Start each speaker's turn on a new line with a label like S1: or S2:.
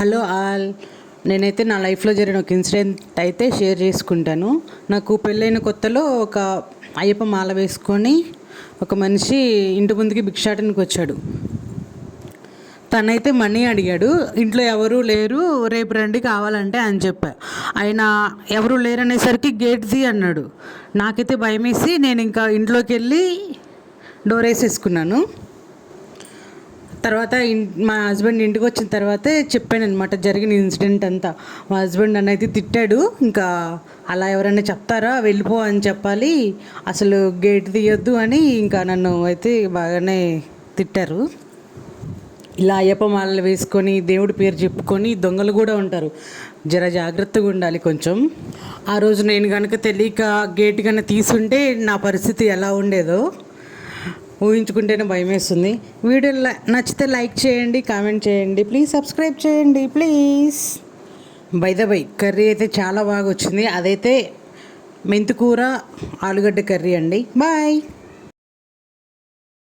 S1: Hello all. నేనైతే నా లైఫ్లో జరిగిన ఒక ఇన్సిడెంట్ అయితే షేర్ చేసుకుంటాను. నాకు పెళ్ళైన కొత్తలో ఒక అయ్యప్ప మాల వేసుకొని ఒక మనిషి ఇంటి ముందుకి భిక్షాటనకి వచ్చాడు. తనైతే మనీ అడిగాడు. ఇంట్లో ఎవరూ లేరు, రేపు రండి కావాలంటే అని చెప్పా. ఆయన ఎవరు లేరనేసరికి గేట్ తీ అన్నాడు. నాకైతే భయమేసి నేను ఇంకా ఇంట్లోకి వెళ్ళి డోర్ వేసేసుకున్నాను. తర్వాత మా హస్బెండ్ ఇంటికి వచ్చిన తర్వాతే చెప్పాను అనమాట జరిగిన ఇన్సిడెంట్ అంతా. మా హస్బెండ్ నన్ను అయితే తిట్టాడు. ఇంకా అలా ఎవరైనా చెప్తారా, వెళ్ళిపో అని చెప్పాలి, అసలు గేట్ తీయొద్దు అని ఇంకా నన్ను అయితే బాగానే తిట్టారు. ఇలా అయ్యప్ప మాలలు వేసుకొని దేవుడి పేరు చెప్పుకొని దొంగలు కూడా ఉంటారు, జర జాగ్రత్తగా ఉండాలి కొంచెం. ఆ రోజు నేను కనుక తెలియక గేట్ కన్నా తీసుంటే నా పరిస్థితి ఎలా ఉండేదో ఊహించుకుంటేనే భయం వేస్తుంది. వీడియో నచ్చితే లైక్ చేయండి, కామెంట్ చేయండి, ప్లీజ్ సబ్స్క్రైబ్ చేయండి please. By the by curry అయితే చాలా బాగా వచ్చింది. అదైతే మెంతికూర ఆలుగడ్డ కర్రీ అండి. బాయ్.